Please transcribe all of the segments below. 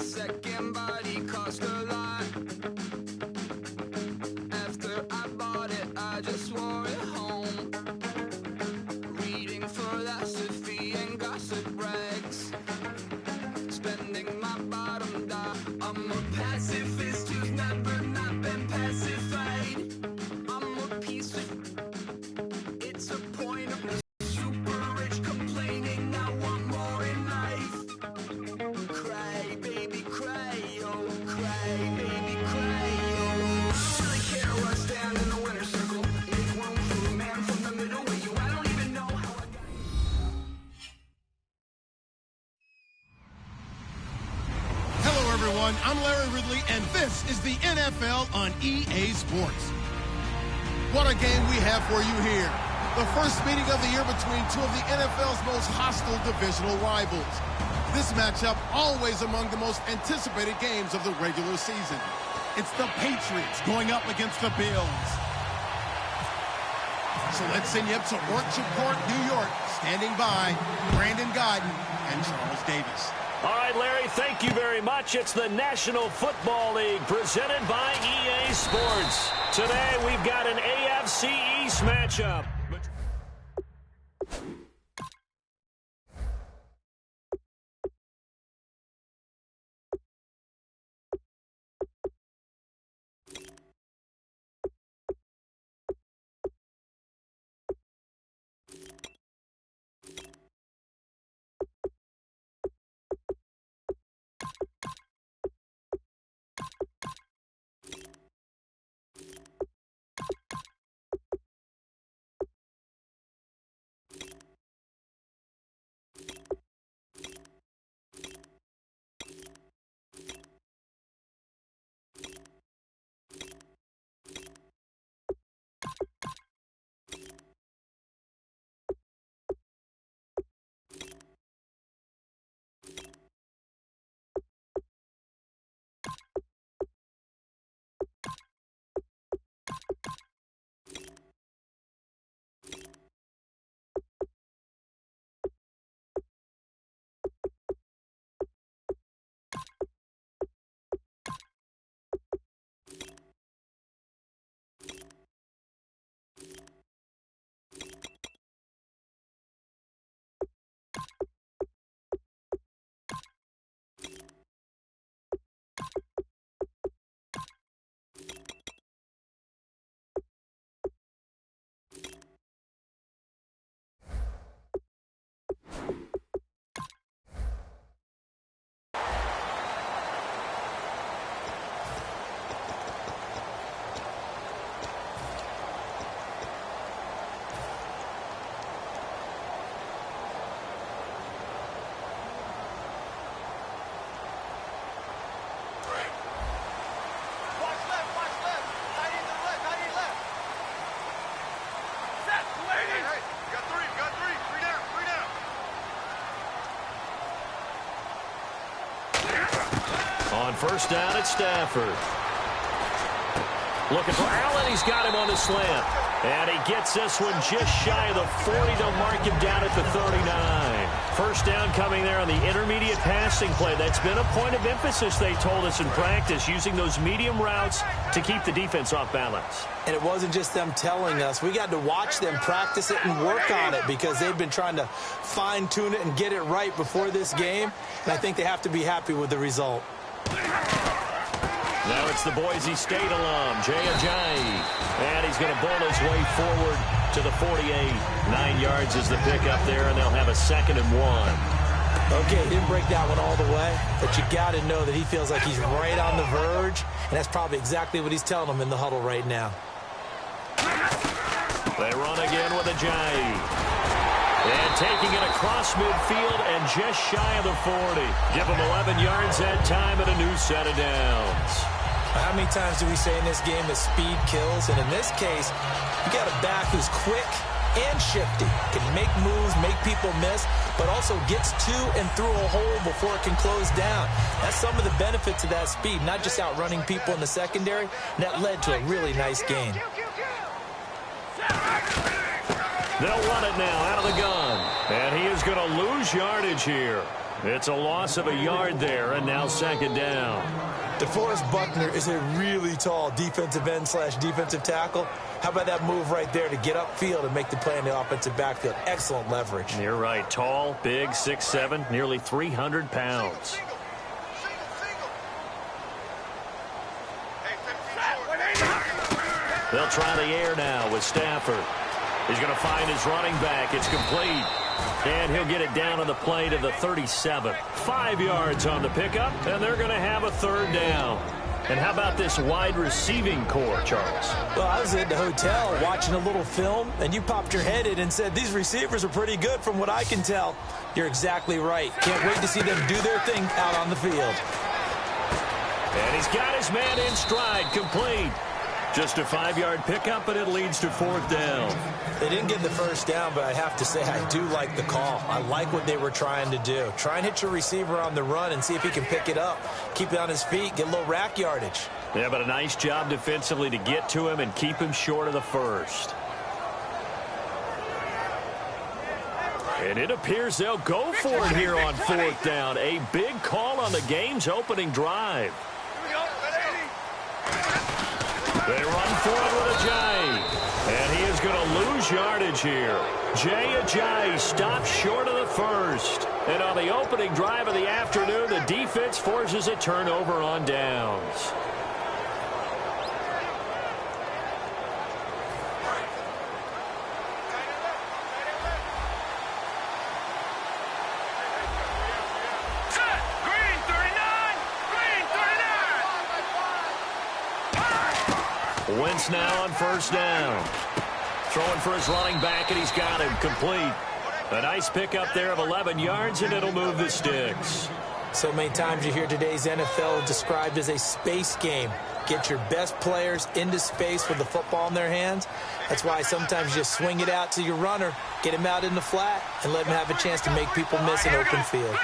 second body cost a lot. After I bought it, I just wore it home. Reading philosophy and gossip rags. Spending my bottom dollar. I'm a pacifist who's never not been pacified. I'm a piece of... It's a point of... Super rich complaining I want more in life. Cry, baby, cry, oh. Cry, baby, cry, oh. Really care where I stand in the winner's circle. Make room for a man from the middle with you. I don't even know how I got... Hello, everyone. I'm Larry Ridley, and this is the NFL on EA Sports. What a game we have for you here. The first meeting of the year between two of the NFL's most hostile divisional rivals. This matchup always among the most anticipated games of the regular season. It's the Patriots going up against the Bills. So let's send you up to Orchard Park, New York. Standing by, Brandon Godden and Charles Davis. All right, Larry, thank you very much. It's the National Football League presented by EA Sports. Today, we've got an AFC East matchup. On first down at Stafford. Looking for Allen. He's got him on the slant. And he gets this one just shy of the 40. They'll mark him down at the 39. First down coming there on the intermediate passing play. That's been a point of emphasis, they told us in practice, using those medium routes to keep the defense off balance. And it wasn't just them telling us. We got to watch them practice it and work on it because they've been trying to fine-tune it and get it right before this game. And I think they have to be happy with the result. Now it's the Boise State alum, Jay Ajayi. And he's going to bowl his way forward to the 48. 9 yards is the pickup there, and they'll have a 2nd and 1. Okay, didn't break that one all the way, but you got to know that he feels like he's right on the verge, and that's probably exactly what he's telling them in the huddle right now. They run again with Ajayi. And taking it across midfield and just shy of the 40. Give him 11 yards that time and a new set of downs. How many times do we say in this game that speed kills? And in this case, you got a back who's quick and shifty. Can make moves, make people miss, but also gets to and through a hole before it can close down. That's some of the benefits of that speed, not just outrunning people in the secondary. And that led to a really nice game. They'll run it now out of the gun. And he is going to lose yardage here. It's a loss of a yard there, and now second down. DeForest Buckner is a really tall defensive end / defensive tackle. How about that move right there to get upfield and make the play in the offensive backfield? Excellent leverage. You're right. Tall, big, 6'7", nearly 300 pounds. They'll try the air now with Stafford. He's going to find his running back. It's complete. And he'll get it down on the play to the 37. 5 yards on the pickup, and they're going to have a third down. And how about this wide receiving core, Charles? Well, I was at the hotel watching a little film, and you popped your head in and said, these receivers are pretty good from what I can tell. You're exactly right. Can't wait to see them do their thing out on the field. And he's got his man in stride, complete. Just a 5-yard pickup, and it leads to fourth down. They didn't get the first down, but I have to say I do like the call. I like what they were trying to do. Try and hit your receiver on the run and see if he can pick it up. Keep it on his feet, get a little rack yardage. Yeah, but a nice job defensively to get to him and keep him short of the first. And it appears they'll go for it here on fourth down. A big call on the game's opening drive. They run for it with Ajayi. And he is going to lose yardage here. Jay Ajayi stops short of the first. And on the opening drive of the afternoon, the defense forces a turnover on downs. Wentz now on first down. Throwing for his running back, and he's got him complete. A nice pickup there of 11 yards, and it'll move the sticks. So many times you hear today's NFL described as a space game. Get your best players into space with the football in their hands. That's why sometimes you just swing it out to your runner, get him out in the flat, and let him have a chance to make people miss an open field.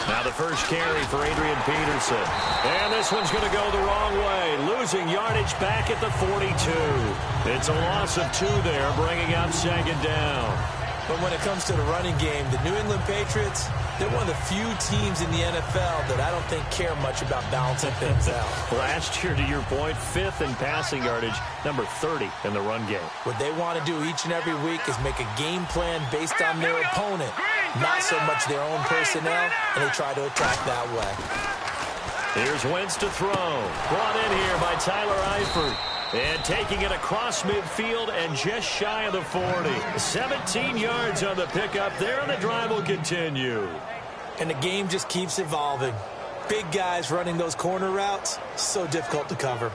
Now the first carry for Adrian Peterson. And this one's going to go the wrong way. Losing yardage back at the 42. It's a loss of 2 there, bringing up second down. But when it comes to the running game, the New England Patriots, they're one of the few teams in the NFL that I don't think care much about balancing things out. Last year, to your point, 5th in passing yardage, number 30 in the run game. What they want to do each and every week is make a game plan based on their opponent, not so much their own personnel, and they try to attack that way. Here's Wentz to throw. Brought in here by Tyler Eifert. And taking it across midfield and just shy of the 40. 17 yards on the pickup there, and the drive will continue. And the game just keeps evolving. Big guys running those corner routes, so difficult to cover.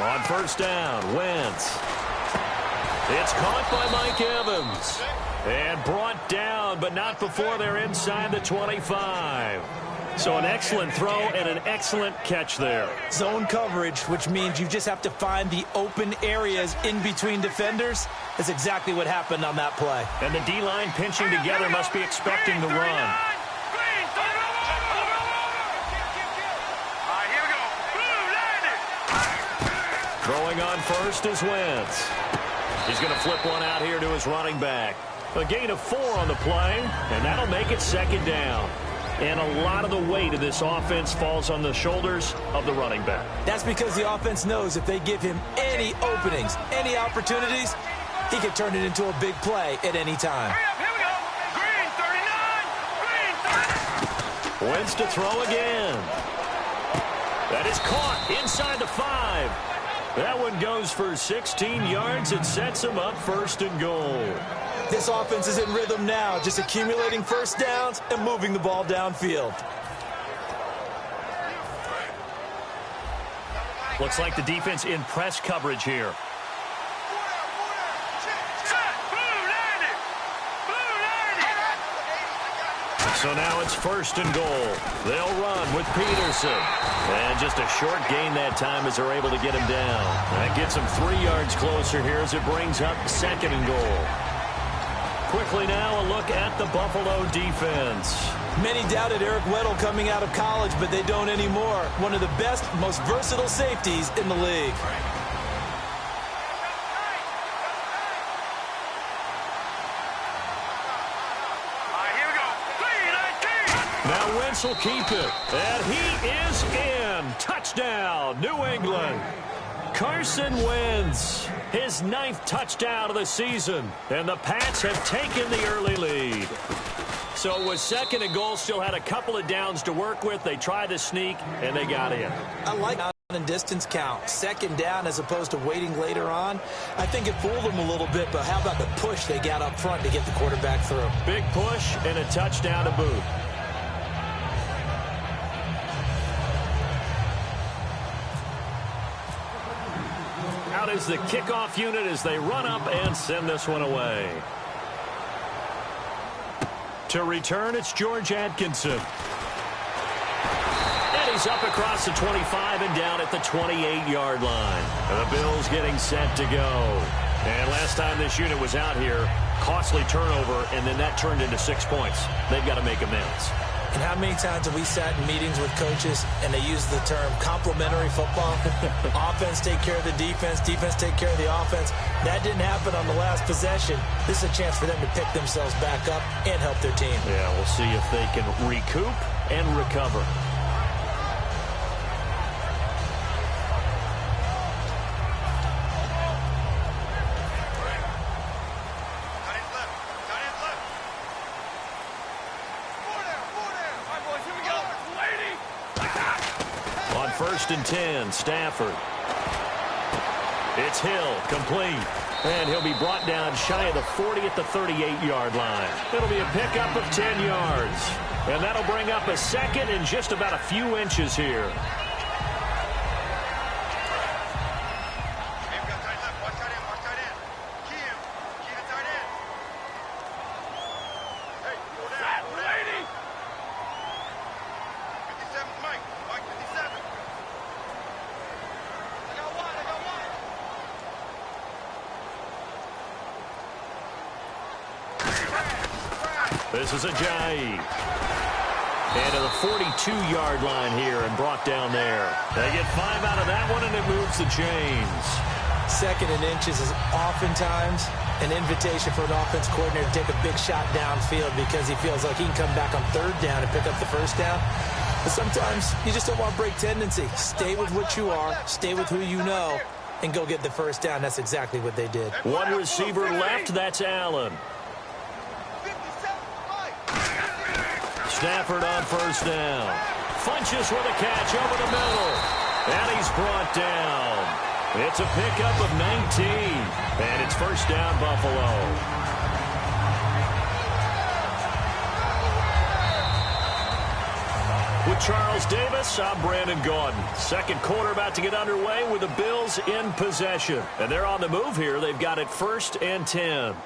On first down, Wentz. It's caught by Mike Evans. And brought down, but not before they're inside the 25. So an excellent throw and an excellent catch there. Zone coverage, which means you just have to find the open areas in between defenders. That's exactly what happened on that play. And the D-line pinching together must be expecting the run. Throwing on first is Wentz. He's going to flip one out here to his running back. A gain of 4 on the play, and that'll make it second down. And a lot of the weight of this offense falls on the shoulders of the running back. That's because the offense knows if they give him any openings, any opportunities, he can turn it into a big play at any time. Here we go. Green 39. Green 30. Wentz to throw again. That is caught inside the 5. That one goes for 16 yards and sets him up first and goal. This offense is in rhythm now, just accumulating first downs and moving the ball downfield. Looks like the defense in press coverage here. So now it's 1st and goal. They'll run with Peterson. And just a short gain that time as they're able to get him down. That gets him 3 yards closer here as it brings up 2nd and goal. Quickly now, a look at the Buffalo defense. Many doubted Eric Weddle coming out of college, but they don't anymore. One of the best, most versatile safeties in the league. Now Wentz will keep it, and he is in. Touchdown, New England. Carson Wentz, his 9th touchdown of the season, and the Pats have taken the early lead. So it was 2nd and goal, still had a couple of downs to work with. They tried to sneak, and they got in. I like and distance count. 2nd down as opposed to waiting later on. I think it fooled them a little bit, but how about the push they got up front to get the quarterback through? Big push and a touchdown to boot. Out is the kickoff unit as they run up and send this one away. To return, it's George Atkinson. And he's up across the 25 and down at the 28-yard line. And the Bills getting set to go. And last time this unit was out here, costly turnover, and then that turned into 6 points. They've got to make amends. And how many times have we sat in meetings with coaches and they use the term complementary football? Offense take care of the defense, defense take care of the offense. That didn't happen on the last possession. This is a chance for them to pick themselves back up and help their team. Yeah, we'll see if they can recoup and recover. On 1st and 10, Stafford. It's Hill, complete. And he'll be brought down shy of the 40 at the 38-yard line. It'll be a pickup of 10 yards. And that'll bring up a 2nd and just about a few inches here. This is Ajayi. And to the 42-yard line here and brought down there. They get 5 out of that one, and it moves the chains. 2nd and inches is oftentimes an invitation for an offense coordinator to take a big shot downfield because he feels like he can come back on 3rd down and pick up the 1st down. But sometimes you just don't want to break tendency. Stay with what you are, stay with who you know, and go get the 1st down. That's exactly what they did. One receiver left, that's Allen. Stafford on 1st down. Funches with a catch over the middle. And he's brought down. It's a pickup of 19. And it's 1st down, Buffalo. With Charles Davis, I'm Brandon Gaudin. 2nd quarter about to get underway with the Bills in possession. And they're on the move here. They've got it 1st and 10.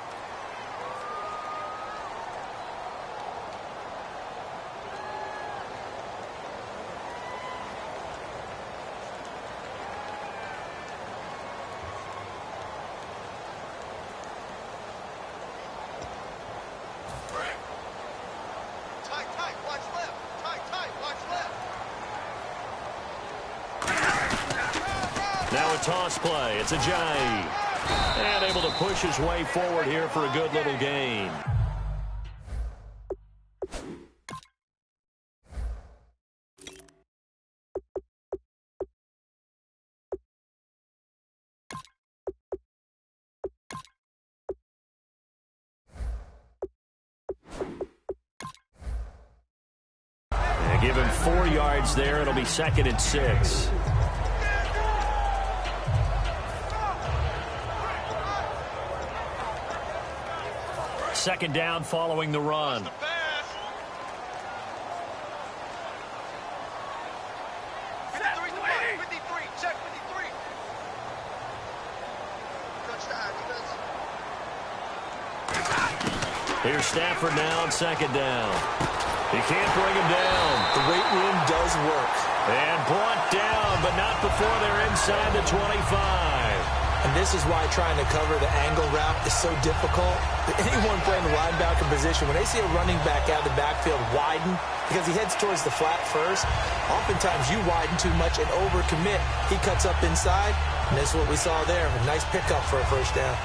Now a toss play. It's Ajayi. And able to push his way forward here for a good little gain. And give him 4 yards there. It'll be 2nd and 6. Second down following the run. Here's Stafford now on 2nd down. He can't bring him down. The weight room does work. And brought down, but not before they're inside the 25. And this is why trying to cover the angle route is so difficult. Anyone playing the linebacker position, when they see a running back out of the backfield widen, because he heads towards the flat first, oftentimes you widen too much and overcommit. He cuts up inside, and this is what we saw there. A nice pickup for a first down.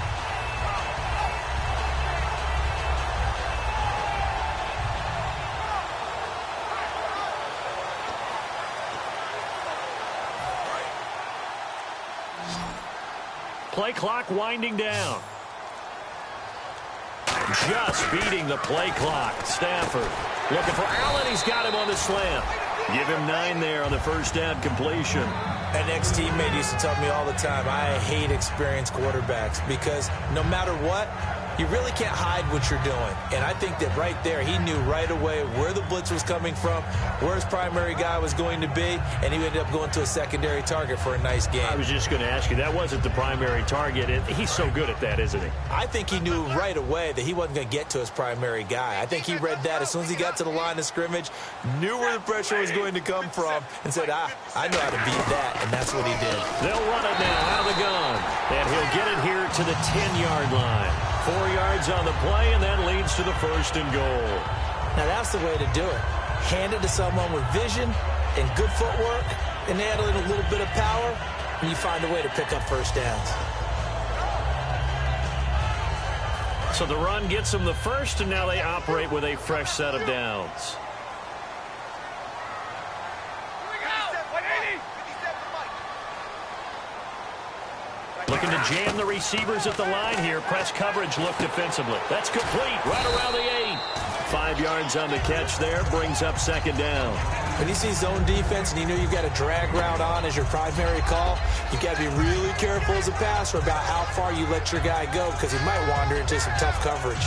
Play clock winding down. Just beating the play clock. Stafford looking for Allen. He's got him on the slant. Give him 9 there on the first down completion. An ex-teammate used to tell me all the time, I hate experienced quarterbacks because no matter what, you really can't hide what you're doing. And I think that right there, he knew right away where the blitz was coming from, where his primary guy was going to be, and he ended up going to a secondary target for a nice game. I was just going to ask you, that wasn't the primary target. He's so good at that, isn't he? I think he knew right away that he wasn't going to get to his primary guy. I think he read that as soon as he got to the line of scrimmage, knew where the pressure was going to come from, and said, I know how to beat that, and that's what he did. They'll run it now out of the gun, and he'll get it here to the 10-yard line. 4 yards on the play, and that leads to the first and goal. Now, that's the way to do it. Hand it to someone with vision and good footwork, and add a little bit of power, and you find a way to pick up first downs. So the run gets them the first, and now they operate with a fresh set of downs. Looking to jam the receivers at the line here. Press coverage look defensively. That's complete right around the 8. 5 yards on the catch there. Brings up second down. When you see zone defense and you know you've got a drag route on as your primary call, you've got to be really careful as a passer about how far you let your guy go because he might wander into some tough coverage.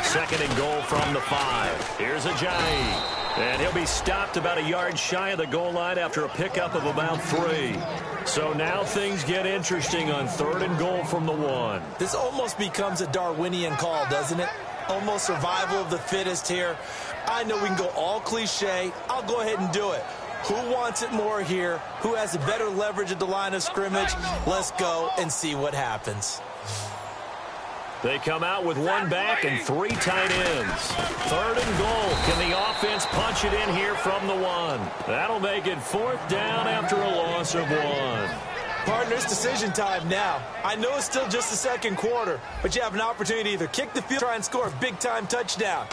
Second and goal from the 5. Here's Ajayi. And he'll be stopped about a yard shy of the goal line after a pickup of about 3. So now things get interesting on 3rd and goal from the 1. This almost becomes a Darwinian call, doesn't it? Almost survival of the fittest here. I know we can go all cliche. I'll go ahead and do it. Who wants it more here? Who has a better leverage at the line of scrimmage? Let's go and see what happens. They come out with 1 back and 3 tight ends. 3rd and goal. Can the offense punch it in here from the 1? That'll make it 4th down after a loss of 1. Partners, decision time now. I know it's still just the second quarter, but you have an opportunity to either kick the field or try and score a big-time touchdown.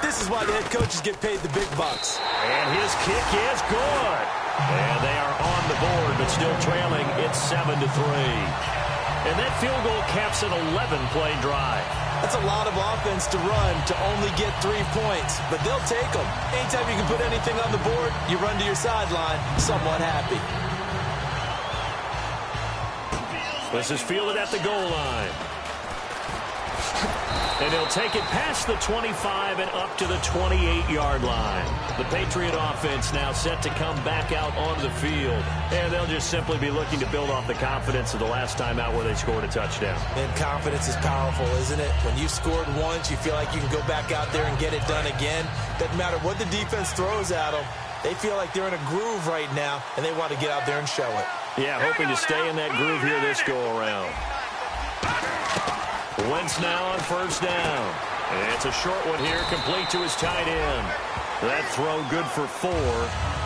This is why the head coaches get paid the big bucks. And his kick is good. And they are on the board, but still trailing. It's 7-3. And that field goal caps an 11-play drive. That's a lot of offense to run to only get 3 points, but they'll take them. Anytime you can put anything on the board, you run to your sideline somewhat happy. This is fielded at the goal line. And he'll take it past the 25 and up to the 28-yard line. The Patriot offense now set to come back out onto the field. And they'll just simply be looking to build off the confidence of the last time out where they scored a touchdown. And confidence is powerful, isn't it? When you've scored once, you feel like you can go back out there and get it done again. Doesn't matter what the defense throws at them. They feel like they're in a groove right now, and they want to get out there and show it. Yeah, hoping to stay in that groove here this go-around. Wentz now on first down. And it's a short one here, complete to his tight end. That throw good for 4.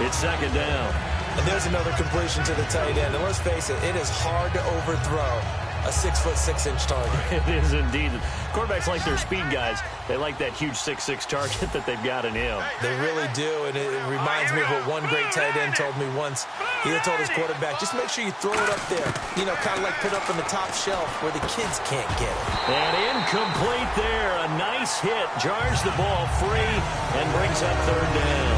It's second down. And there's another completion to the tight end. And let's face it, it is hard to overthrow a 6'6" target. It is indeed. Quarterbacks like their speed guys. They like that huge 6'6" target that they've got in him. They really do, and it reminds me of what one great tight end told me once. He had told his quarterback, just make sure you throw it up there. You know, kind of like put up on the top shelf where the kids can't get it. And incomplete there. A nice hit. Jars the ball free and brings up 3rd down.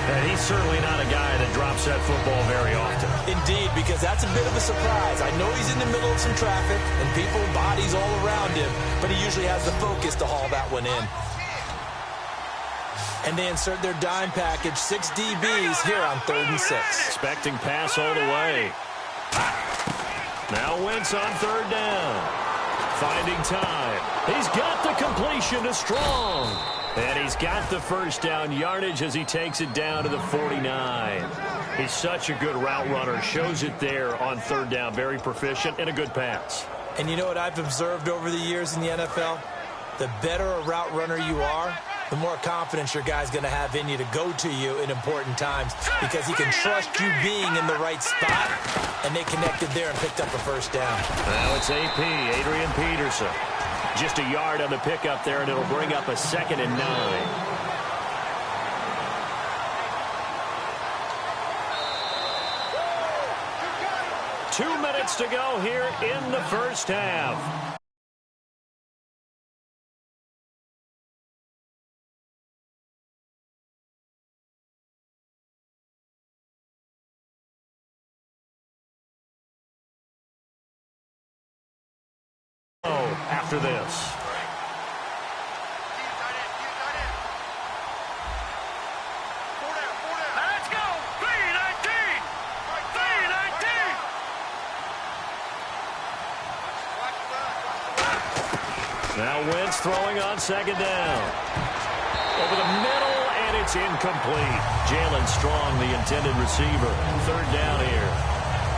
And he's certainly not a guy that drops that football very often. Indeed, because that's a bit of a surprise. I know he's in the middle of some traffic and people, bodies all around him, but he usually has the focus to haul that one in. And they insert their dime package, 6 DBs here on 3rd and 6. Expecting pass all the way. Now Wentz on 3rd down. Finding time. He's got the completion to Strong. And he's got the first down yardage as he takes it down to the 49. He's such a good route runner. Shows it there on 3rd down. Very proficient and a good pass. And you know what I've observed over the years in the NFL? The better a route runner you are, the more confidence your guy's going to have in you to go to you in important times because he can trust you being in the right spot, and they connected there and picked up a first down. Now it's AP, Adrian Peterson. Just a yard on the pickup there, and it'll bring up a 2nd and 9. Two minutes to go here in the first half. After this. Let's go! 3-19! 3-19! Now Wentz throwing on 2nd down. Over the middle, and it's incomplete. Jalen Strong, the intended receiver. 3rd down here.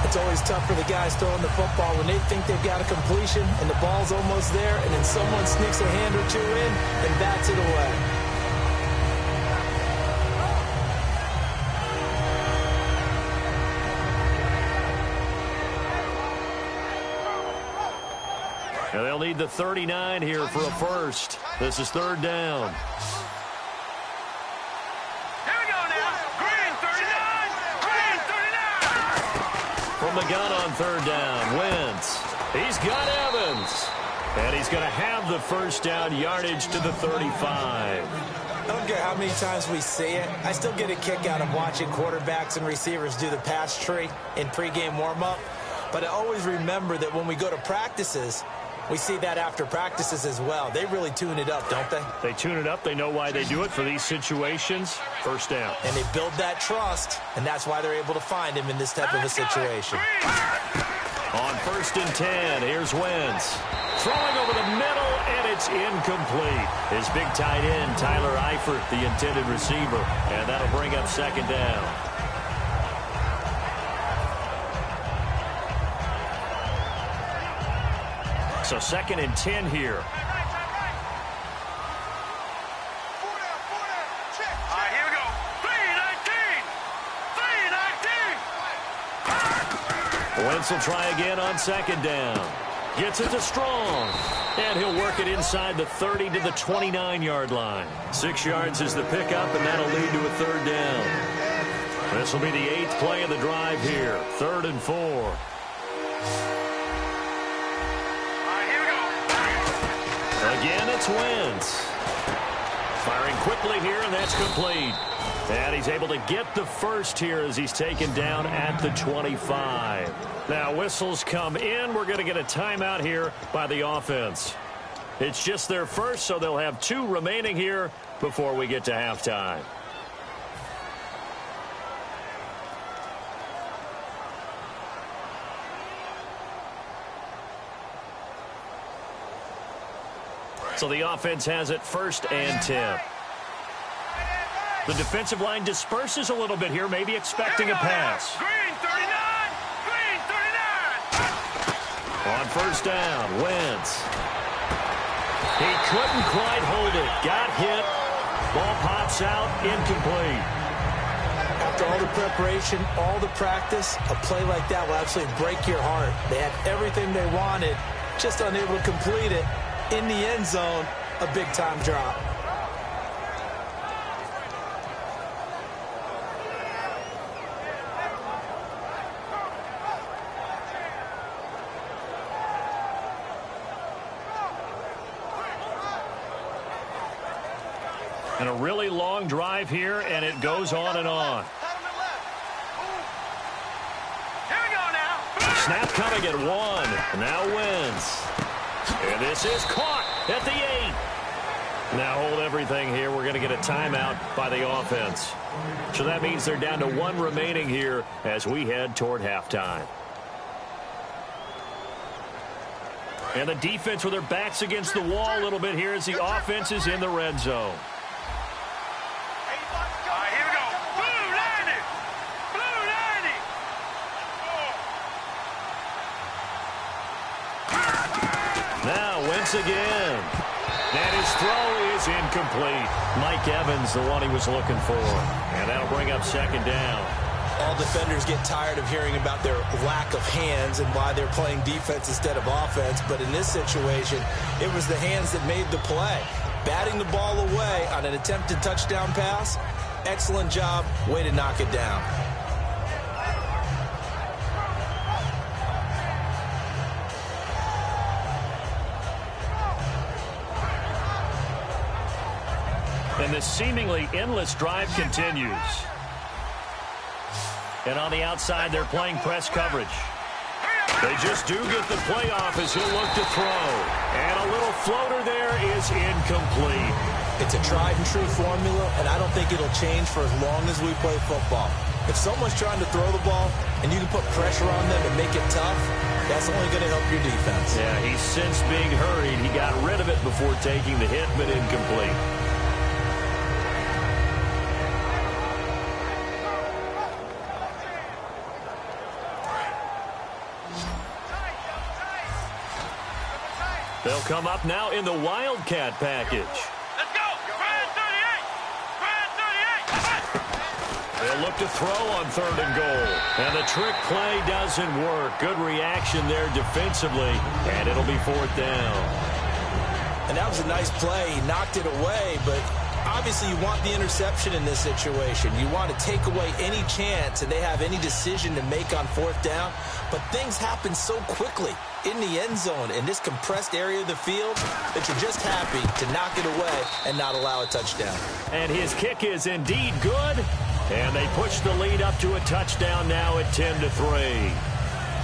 It's always tough for the guys throwing the football when they think they've got a completion and the ball's almost there, and then someone sneaks a hand or two in and bats it away. And they'll need the 39 here for a first. This is 3rd down. From the gun on 3rd down, Wentz. He's got Evans. And he's going to have the first down yardage to the 35. I don't care how many times we see it. I still get a kick out of watching quarterbacks and receivers do the pass tree in pregame warm-up. But I always remember that when we go to practices, we see that after practices as well. They really tune it up, don't they? They tune it up. They know why they do it for these situations. First down. And they build that trust, and that's why they're able to find him in this type of a situation. On 1st and 10, here's Wentz. Throwing over the middle, and it's incomplete. His big tight end, Tyler Eifert, the intended receiver. And that'll bring up 2nd down. So 2nd and 10 here. All right, here we go. 3-19! 3-19! Wentz will try again on 2nd down. Gets it to Strong. And he'll work it inside the 30 to the 29-yard line. 6 yards is the pickup, and that'll lead to a 3rd down. This will be the 8th play of the drive here. 3rd and 4. Again, it's Wentz. Firing quickly here, and that's complete. And he's able to get the first here as he's taken down at the 25. Now, whistles come in. We're going to get a timeout here by the offense. It's just their first, so they'll have 2 remaining here before we get to halftime. So the offense has it 1st and 10. The defensive line disperses a little bit here, maybe expecting a pass. Green 39! Green 39! On 1st down, Wentz. He couldn't quite hold it. Got hit. Ball pops out, incomplete. After all the preparation, all the practice, a play like that will absolutely break your heart. They had everything they wanted, just unable to complete it. In the end zone, a big-time drop. And a really long drive here, and it goes on and on. Here we go now. Snap coming at 1. Now wins. And this is caught at the 8. Now hold everything here. We're going to get a timeout by the offense. So that means they're down to 1 remaining here as we head toward halftime. And the defense with their backs against the wall a little bit here as the offense is in the red zone. All right, here we go. Blue 90. Blue 90. Now Wentz again. And his throw is incomplete. Mike Evans, the one he was looking for. And that'll bring up second down. All defenders get tired of hearing about their lack of hands and why they're playing defense instead of offense. But in this situation, it was the hands that made the play. Batting the ball away on an attempted touchdown pass. Excellent job. Way to knock it down. And this seemingly endless drive continues. And on the outside, they're playing press coverage. They just do get the playoff as he'll look to throw. And a little floater there is incomplete. It's a tried and true formula, and I don't think it'll change for as long as we play football. If someone's trying to throw the ball and you can put pressure on them and make it tough, that's only going to help your defense. Yeah, he's since being hurried. He got rid of it before taking the hit, but incomplete. They'll come up now in the Wildcat package. Let's go. Grand 38. Grand 38. They'll look to throw on 3rd and goal. And the trick play doesn't work. Good reaction there defensively. And it'll be 4th down. And that was a nice play. He knocked it away, but obviously you want the interception in this situation. You want to take away any chance and they have any decision to make on 4th down. But things happen so quickly in the end zone in this compressed area of the field that you're just happy to knock it away and not allow a touchdown. And his kick is indeed good. And they push the lead up to a touchdown now at 10-3.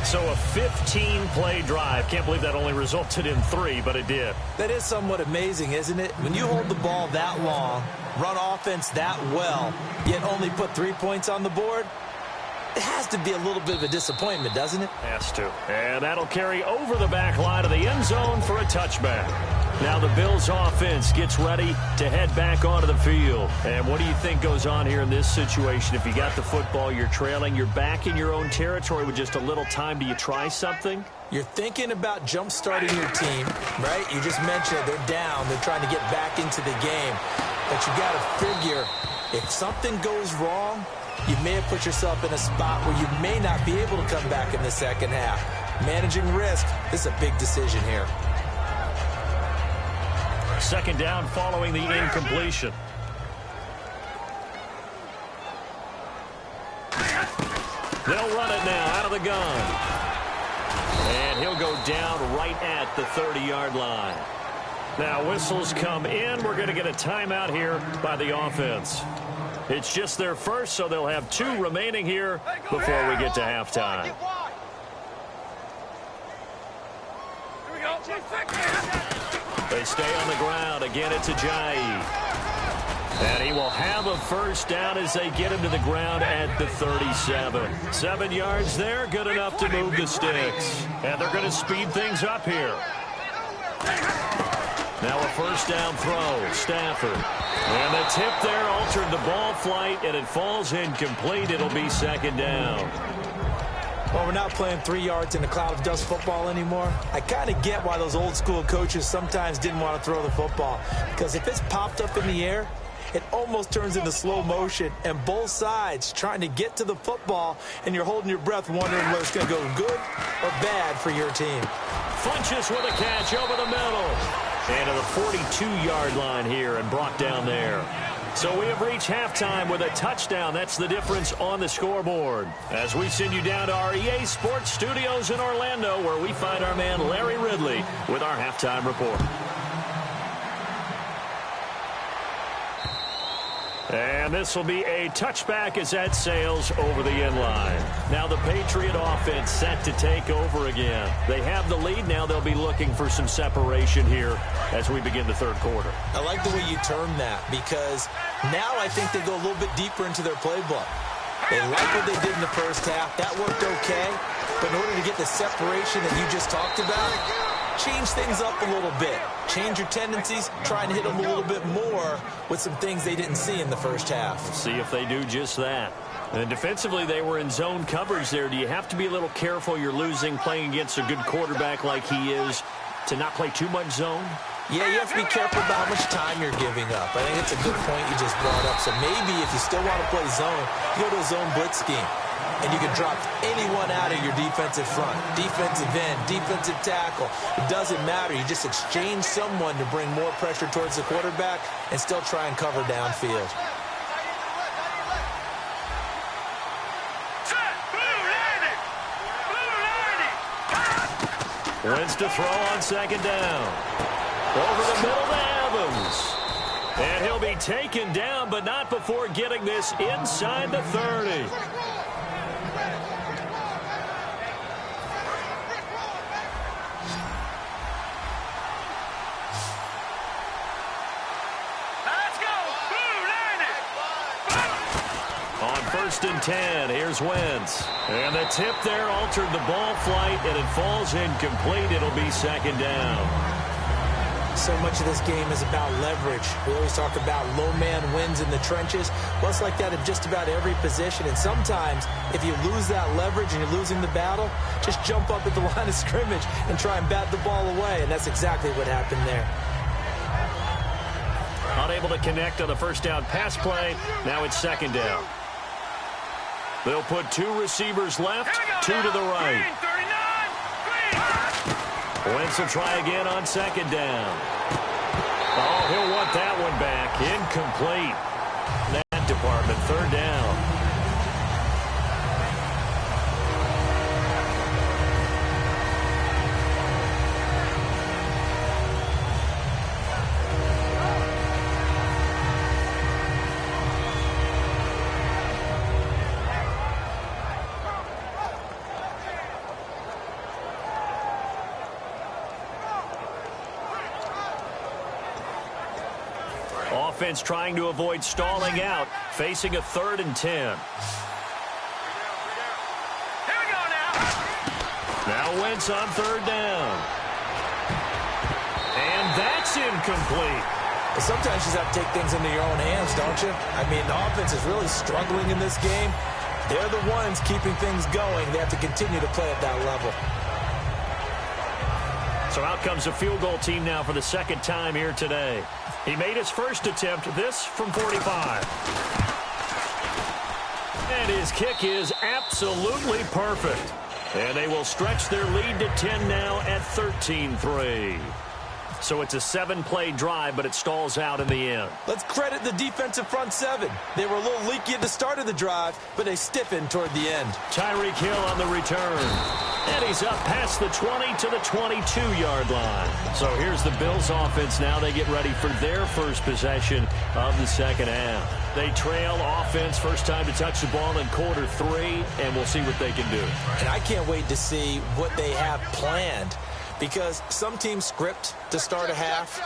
So a 15-play drive. Can't believe that only resulted in 3, but it did. That is somewhat amazing, isn't it? When you hold the ball that long, run offense that well, yet only put 3 points on the board, it has to be a little bit of a disappointment, doesn't it? Has to. And that'll carry over the back line of the end zone for a touchback. Now the Bills offense gets ready to head back onto the field. And what do you think goes on here in this situation? If you got the football, you're trailing, you're back in your own territory with just a little time. Do you try something? You're thinking about jump-starting your team, right? You just mentioned they're down. They're trying to get back into the game. But you got to figure if something goes wrong, you may have put yourself in a spot where you may not be able to come back in the second half. Managing risk, this is a big decision here. Second down following the incompletion. They'll run it now out of the gun. And he'll go down right at the 30-yard line. Now whistles come in. We're going to get a timeout here by the offense. It's just their first, so they'll have 2 remaining here before we get to halftime. Here we go. They stay on the ground. Again, it's Ajayi. And he will have a first down as they get him to the ground at the 37. 7 yards there, good enough to move the sticks. And they're going to speed things up here. Now a first down throw, Stafford. And the tip there altered the ball flight, and it falls incomplete. It'll be second down. Well, we're not playing 3 yards in a cloud of dust football anymore. I kind of get why those old school coaches sometimes didn't want to throw the football. Because if it's popped up in the air, it almost turns into slow motion, and both sides trying to get to the football, and you're holding your breath wondering whether it's going to go good or bad for your team. Funches with a catch over the middle. And to the 42-yard line here and brought down there. So we have reached halftime with a touchdown. That's the difference on the scoreboard. As we send you down to our EA Sports Studios in Orlando, where we find our man Larry Ridley with our halftime report. And this will be a touchback as that sails over the end line. Now the Patriot offense set to take over again. They have the lead. Now they'll be looking for some separation here as we begin the third quarter. I like the way you term that, because now I think they go a little bit deeper into their playbook. They like what they did in the first half. That worked okay. But in order to get the separation that you just talked about, change things up a little bit. Change your tendencies. Try and hit them a little bit more with some things they didn't see in the first half. See if they do just that. And defensively, they were in zone coverage there. Do you have to be a little careful? You're losing playing against a good quarterback like he is to not play too much zone? Yeah, you have to be careful about how much time you're giving up. I think it's a good point you just brought up. So maybe if you still want to play zone, you go to a zone blitz scheme. And you can drop anyone out of your defensive front. Defensive end, defensive tackle. It doesn't matter. You just exchange someone to bring more pressure towards the quarterback and still try and cover downfield. Wins to throw on second down. Over the middle to Evans. And he'll be taken down, but not before getting this inside the 30. First and 10. Here's Wentz. And the tip there altered the ball flight, and it falls incomplete. It'll be second down. So much of this game is about leverage. We always talk about low man wins in the trenches. Well, it's like that in just about every position. And sometimes, if you lose that leverage and you're losing the battle, just jump up at the line of scrimmage and try and bat the ball away. And that's exactly what happened there. Unable to connect on the first down pass play. Now it's second down. They'll put two receivers left, two to the right. Wentz will try again on second down. Oh, he'll want that one back. Incomplete. That department, third down. Offense trying to avoid stalling out, facing a 3rd and 10. Here we go now. Now Wentz on third down. And that's incomplete. Sometimes you just have to take things into your own hands, don't you? I mean, the offense is really struggling in this game. They're the ones keeping things going. They have to continue to play at that level. So out comes a field goal team now for the second time here today. He made his first attempt, this from 45. And his kick is absolutely perfect. And they will stretch their lead to 10 now at 13-3. So it's a 7-play drive, but it stalls out in the end. Let's credit the defensive front seven. They were a little leaky at the start of the drive, but they stiffened toward the end. Tyreek Hill on the return. And he's up past the 20 to the 22-yard line. So here's the Bills offense now. They get ready for their first possession of the second half. They trail offense, first time to touch the ball in quarter 3, and we'll see what they can do. And I can't wait to see what they have planned, because some teams script to start a half.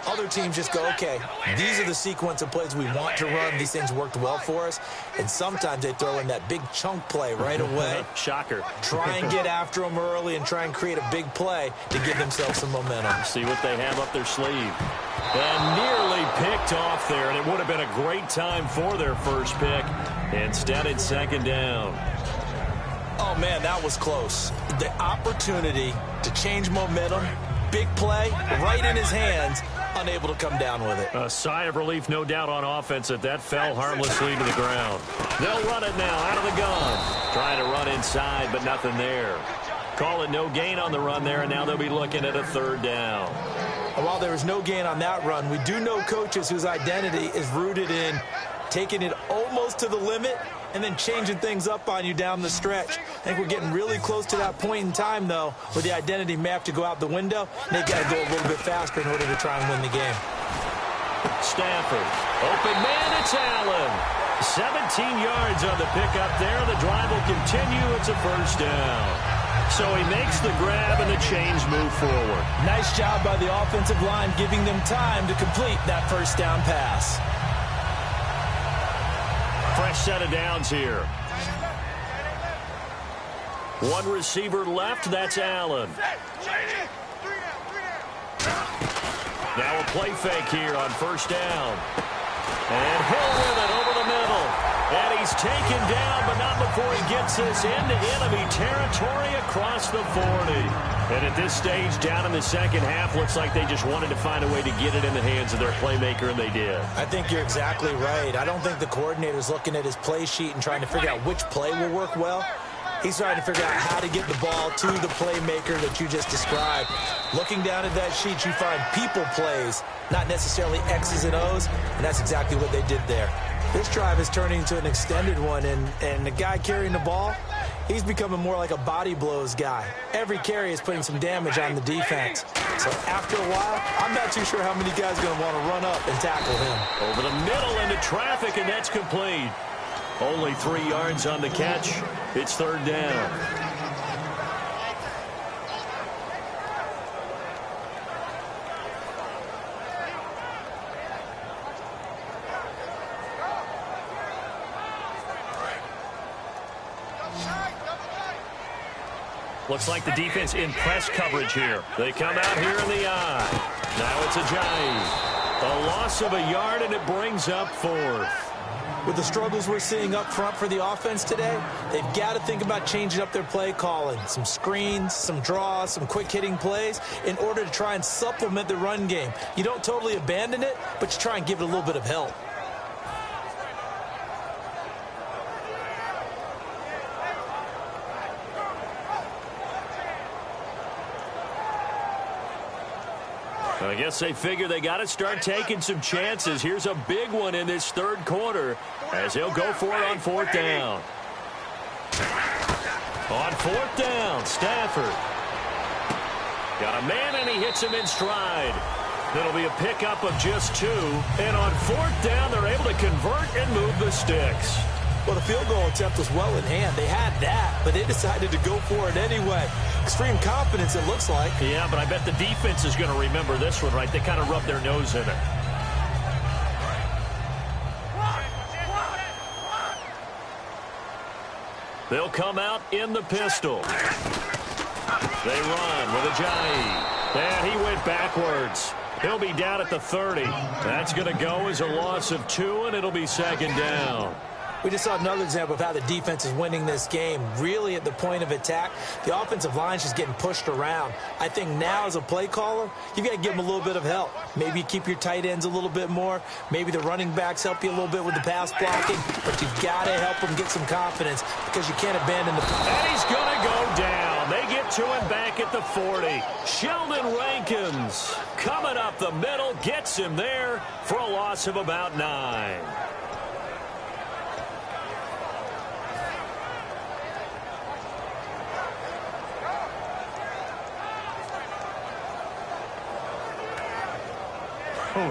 Other teams just go, okay, these are the sequence of plays we want to run. These things worked well for us. And sometimes they throw in that big chunk play right away. Shocker. Try and get after them early and try and create a big play to give themselves some momentum. See what they have up their sleeve. And nearly picked off there, and it would have been a great time for their first pick. Instead, it's second down. Oh, man, that was close. The opportunity to change momentum, big play, right in his hands, unable to come down with it. A sigh of relief, no doubt, on offense that fell harmlessly to the ground. They'll run it now out of the gun. Trying to run inside, but nothing there. Call it no gain on the run there, and now they'll be looking at a third down. And while there was no gain on that run, we do know coaches whose identity is rooted in taking it almost to the limit and then changing things up on you down the stretch. I think we're getting really close to that point in time, though, where the identity may have to go out the window, and they've got to go a little bit faster in order to try and win the game. Stafford, open man, That's Allen. 17 yards on the pickup there. The drive will continue. It's a first down. So he makes the grab and the chains move forward. Nice job by the offensive line giving them time to complete that first down pass. Fresh set of downs here. One receiver left. That's Allen. Now a play fake here on first down. And Hill with it over the middle. And he's taken down, but not before he gets this into enemy territory across the 40. And at this stage, down in the second half, looks like they just wanted to find a way to get it in the hands of their playmaker, and they did. I think you're exactly right. I don't think the coordinator's looking at his play sheet and trying to figure out which play will work well. He's trying to figure out how to get the ball to the playmaker that you just described. Looking down at that sheet, you find people plays, not necessarily X's and O's, and that's exactly what they did there. This drive is turning into an extended one, and the guy carrying the ball, he's becoming more like a body blows guy. Every carry is putting some damage on the defense. So after a while, I'm not too sure how many guys are going to want to run up and tackle him. Over the middle into traffic, and that's complete. Only 3 yards on the catch. It's third down. Looks like the defense in press coverage here. They come out here in the eye. Now it's Ajayi. A loss of a yard, and it brings up fourth. With the struggles we're seeing up front for the offense today, they've got to think about changing up their play calling. Some screens, some draws, some quick-hitting plays in order to try and supplement the run game. You don't totally abandon it, but you try and give it a little bit of help. I guess they figure they got to start taking some chances. Here's a big one in this third quarter as he'll go for it on fourth down. On fourth down, Stafford. Got a man, and he hits him in stride. It'll be a pickup of just 2. And on fourth down, they're able to convert and move the sticks. Well, the field goal attempt was well in hand. They had that, but they decided to go for it anyway. Extreme confidence, it looks like. Yeah, but I bet the defense is going to remember this one, right? They kind of rubbed their nose in it. They'll come out in the pistol. They run with Ajayi. And he went backwards. He'll be down at the 30. That's going to go as a loss of 2, and it'll be second down. We just saw another example of how the defense is winning this game. Really at the point of attack, the offensive line is just getting pushed around. I think now as a play caller, you've got to give them a little bit of help. Maybe you keep your tight ends a little bit more. Maybe the running backs help you a little bit with the pass blocking. But you've got to help them get some confidence because you can't abandon the play. And he's going to go down. They get to him back at the 40. Sheldon Rankins coming up the middle, gets him there for a loss of about 9.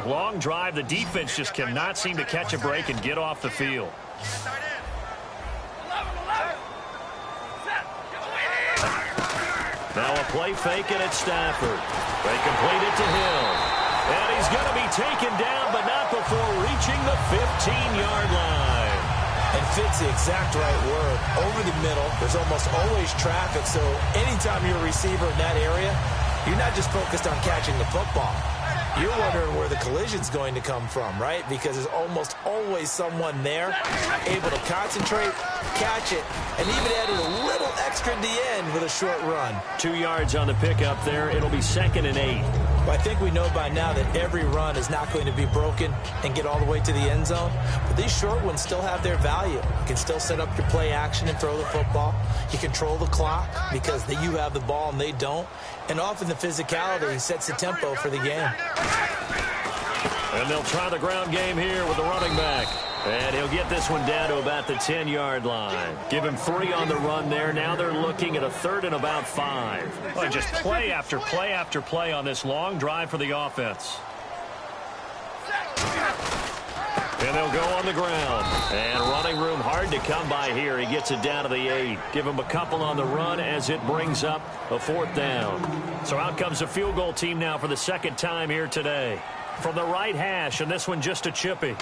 Long drive. The defense just cannot seem to catch a break and get off the field. Now a play fake, and it's Stafford. They complete it to Hill. And he's going to be taken down, but not before reaching the 15-yard line. And fits the exact right word. Over the middle, there's almost always traffic, so anytime you're a receiver in that area, you're not just focused on catching the football. You're wondering where the collision's going to come from, right? Because there's almost always someone there able to concentrate, catch it, and even added a little extra at the end with a short run. 2 yards on the pickup there. It'll be 2nd and 8. Well, I think we know by now that every run is not going to be broken and get all the way to the end zone. But these short ones still have their value. You can still set up your play action and throw the football. You control the clock because you have the ball and they don't. And often the physicality sets the tempo for the game. And they'll try the ground game here with the running back. And he'll get this one down to about the 10-yard line. Give him 3 on the run there. Now they're looking at a 3rd and about 5. Well, just play after play after play on this long drive for the offense. And And they'll go on the ground. And running room hard to come by here. He gets it down to the 8. Give him a couple on the run as it brings up a 4th down. So out comes a field goal team now for the 2nd time here today. From the right hash, and this one just a chippy.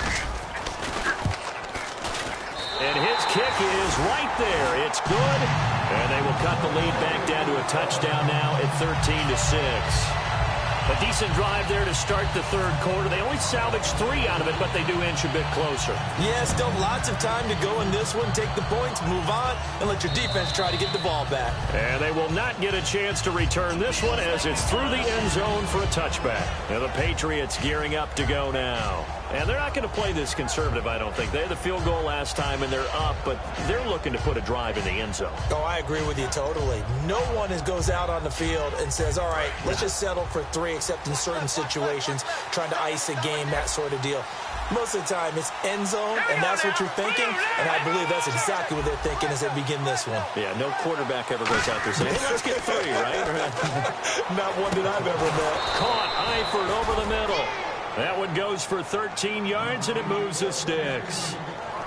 And his kick is right there. It's good. And they will cut the lead back down to a touchdown now at 13-6. A decent drive there to start the 3rd quarter. They only salvaged 3 out of it, but they do inch a bit closer. Yeah, still lots of time to go in this one. Take the points, move on, and let your defense try to get the ball back. And they will not get a chance to return this one as it's through the end zone for a touchback. And the Patriots gearing up to go now. And they're not going to play this conservative, I don't think. They had the field goal last time, and they're up, but they're looking to put a drive in the end zone. Oh, I agree with you totally. No one goes out on the field and says, all right, let's just settle for 3, except in certain situations, trying to ice a game, that sort of deal. Most of the time, it's end zone, and that's what you're thinking, and I believe that's exactly what they're thinking as they begin this one. Yeah, no quarterback ever goes out there saying, hey, let's get 3, right? Not one that I've ever met. Caught Eifert over the middle. That one goes for 13 yards, and it moves the sticks.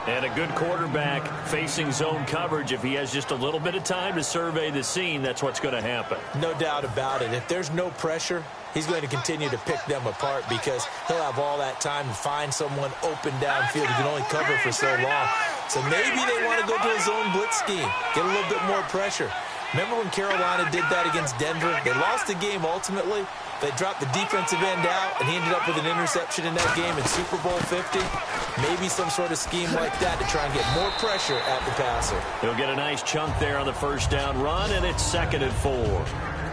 And a good quarterback facing zone coverage. If he has just a little bit of time to survey the scene, that's what's going to happen. No doubt about it. If there's no pressure, he's going to continue to pick them apart because he'll have all that time to find someone open downfield. He can only cover for so long. So maybe they want to go to a zone blitz scheme, get a little bit more pressure. Remember when Carolina did that against Denver? They lost the game ultimately. They dropped the defensive end out, and he ended up with an interception in that game in Super Bowl 50. Maybe some sort of scheme like that to try and get more pressure at the passer. He'll get a nice chunk there on the 1st down run, and it's 2nd and 4.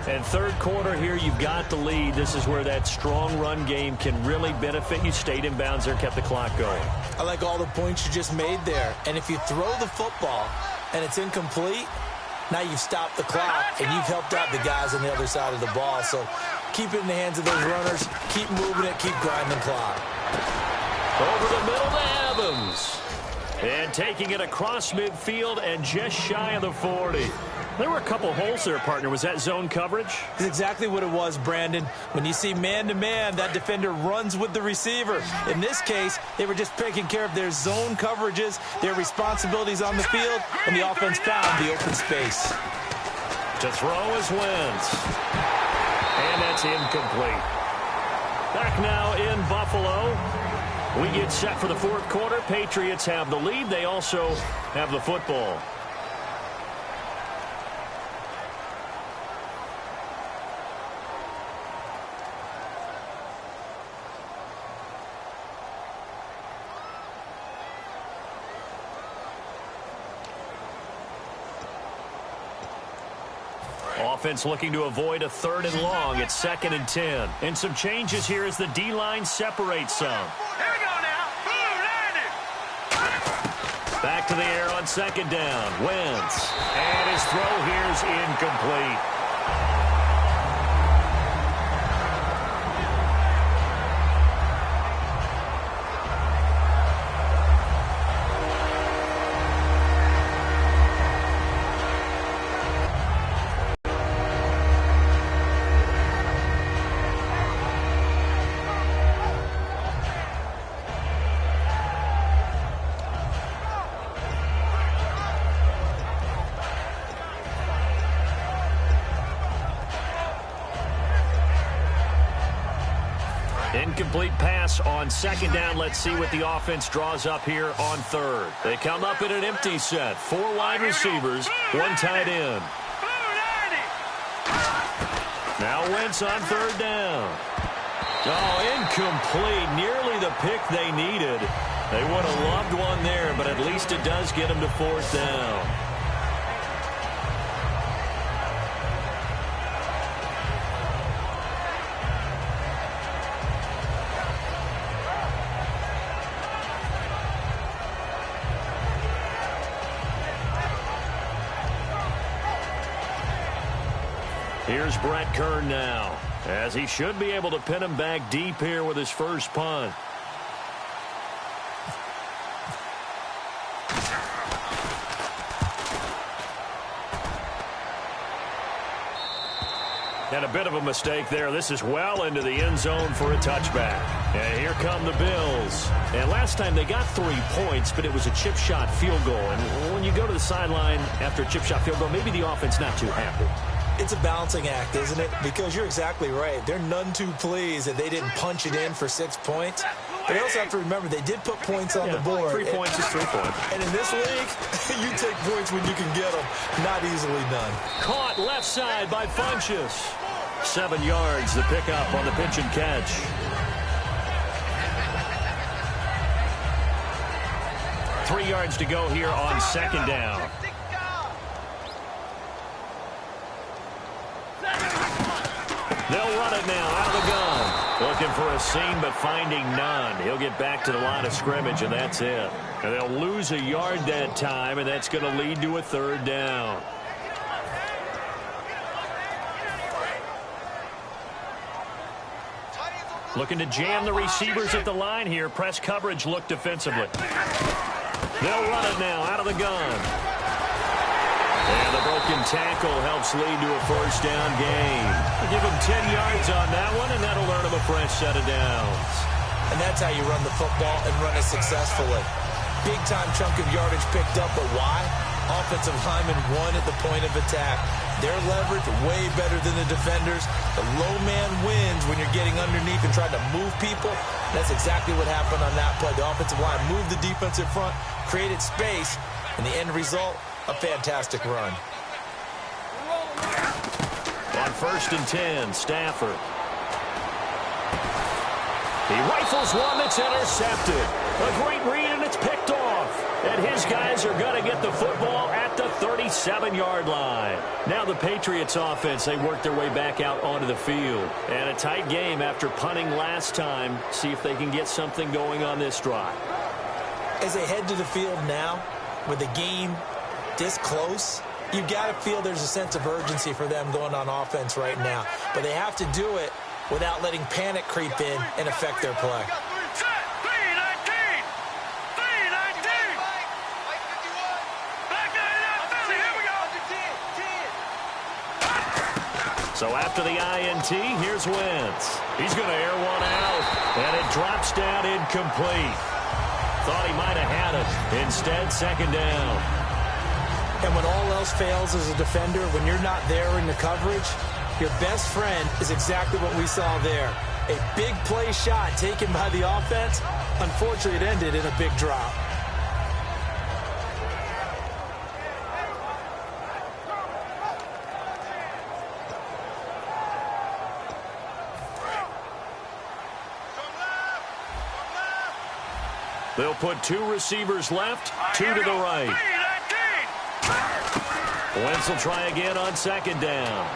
And 3rd quarter here, you've got the lead. This is where that strong run game can really benefit you. Stayed in bounds there, kept the clock going. I like all the points you just made there. And if you throw the football and it's incomplete, now you've stopped the clock, and you've helped out the guys on the other side of the ball. So keep it in the hands of those runners. Keep moving it. Keep grinding the clock. Over the middle to Evans. And taking it across midfield and just shy of the 40. There were a couple holes there, partner. Was that zone coverage? That's exactly what it was, Brandon. When you see man-to-man, that defender runs with the receiver. In this case, they were just taking care of their zone coverages, their responsibilities on the field, and the offense found the open space. To throw is Wentz. And that's incomplete. Back now in Buffalo. We get set for the 4th quarter. Patriots have the lead. They also have the football. Offense looking to avoid a 3rd and long. It's 2nd and 10. And some changes here as the D-line separates some. Here we go now. Blue landing. Back to the air on 2nd down. Wentz. And his throw here is incomplete. Incomplete pass on 2nd down. Let's see what the offense draws up here on 3rd. They come up in an empty set. 4 wide receivers, 1 tight end. Now Wentz on 3rd down. Oh, incomplete. Nearly the pick they needed. They would have loved one there, but at least it does get them to 4th down. Here's Brett Kern now, as he should be able to pin him back deep here with his first punt. And a bit of a mistake there. This is well into the end zone for a touchback. And here come the Bills. And last time they got 3 points, but it was a chip shot field goal. And when you go to the sideline after a chip shot field goal, maybe the offense not too happy. It's a balancing act, isn't it? Because you're exactly right. They're none too pleased that they didn't punch it in for 6 points. But they also have to remember they did put points on the board. 3 points is 3 points. And in this league, you take points when you can get them. Not easily done. Caught left side by Funchess. 7 yards, the pickup on the pitch and catch. Three yards to go here on second down. They'll run it now out of the gun. Looking for a seam, but finding none. He'll get back to the line of scrimmage, and that's it. And they'll lose a yard that time, and that's going to lead to a third down. Looking to jam the receivers at the line here. Press coverage look defensively. They'll run it now out of the gun. And the broken tackle helps lead to a first down gain. We'll give them 10 yards on that one, and that'll earn them a fresh set of downs. And that's how you run the football and run it successfully. Big-time chunk of yardage picked up, but why? Offensive linemen won at the point of attack. Their leverage way better than the defenders. The low man wins when you're getting underneath and trying to move people. That's exactly what happened on that play. The offensive line moved the defensive front, created space, and the end result, a fantastic run. On 1st and 10, Stafford. He rifles one that's intercepted. A great read, and it's picked off. And his guys are going to get the football at the 37-yard line. Now the Patriots offense, they work their way back out onto the field. And a tight game after punting last time. See if they can get something going on this drive. As they head to the field now, with the game this close, you've got to feel there's a sense of urgency for them going on offense right now. But they have to do it without letting panic creep in and affect their play. So after the INT, here's Wentz. He's going to air one out, and it drops down incomplete. Thought he might have had it. Instead, second down. And when all else fails as a defender, when you're not there in the coverage, your best friend is exactly what we saw there. A big play shot taken by the offense. Unfortunately, it ended in a big drop. They'll put 2 receivers left, 2 to the right. Wentz will try again on second down.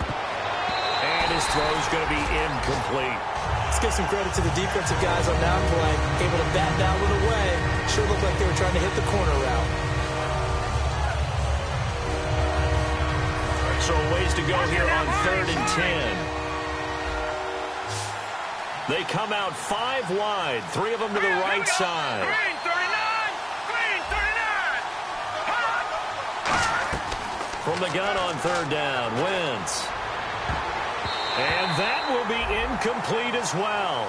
And his throw's going to be incomplete. Let's give some credit to the defensive guys on that play. Able to bat that one away. Sure looked like they were trying to hit the corner route. So a ways to go here on 3rd and 10. They come out 5 wide, 3 of them to the right side. Green 39! Green 39! From the gun on 3rd down, Wentz. And that will be incomplete as well.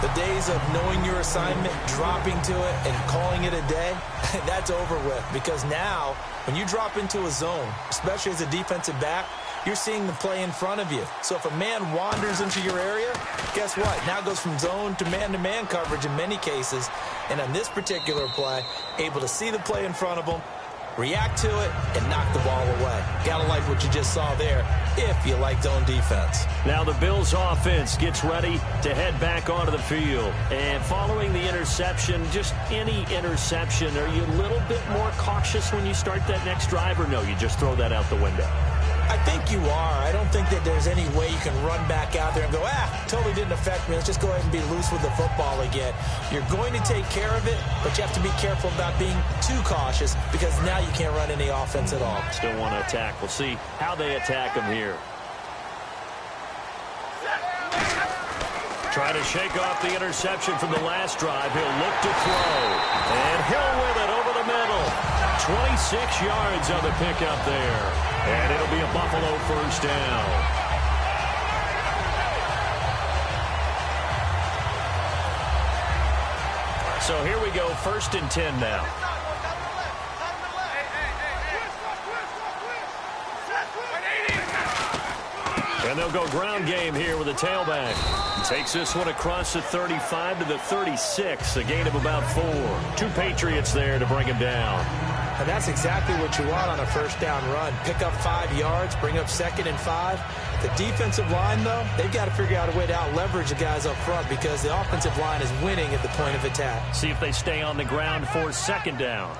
The days of knowing your assignment, dropping to it, and calling it a day, that's over with. Because now, when you drop into a zone, especially as a defensive back, you're seeing the play in front of you. So if a man wanders into your area, guess what? Now it goes from zone to man coverage in many cases. And on this particular play, able to see the play in front of him, react to it, and knock the ball away. Gotta like what you just saw there, if you like zone defense. Now the Bills offense gets ready to head back onto the field. And following the interception, just any interception, are you a little bit more cautious when you start that next drive, or no, you just throw that out the window? I think you are. I don't think that there's any way you can run back out there and go, totally didn't affect me. Let's just go ahead and be loose with the football again. You're going to take care of it, but you have to be careful about being too cautious because now you can't run any offense at all. Still want to attack. We'll see how they attack him here. Try to shake off the interception from the last drive. He'll look to throw. And Hill with it over the middle. 26 yards on the pickup there. And it'll be a Buffalo first down. go 1st and 10 now. And they'll go ground game here with a tailback. Takes this one across the 35 to the 36, a gain of about 4. 2 Patriots there to bring him down. And that's exactly what you want on a first down run. Pick up 5 yards, bring up 2nd and 5. The defensive line, though, they've got to figure out a way to out-leverage the guys up front because the offensive line is winning at the point of attack. See if they stay on the ground for 2nd down.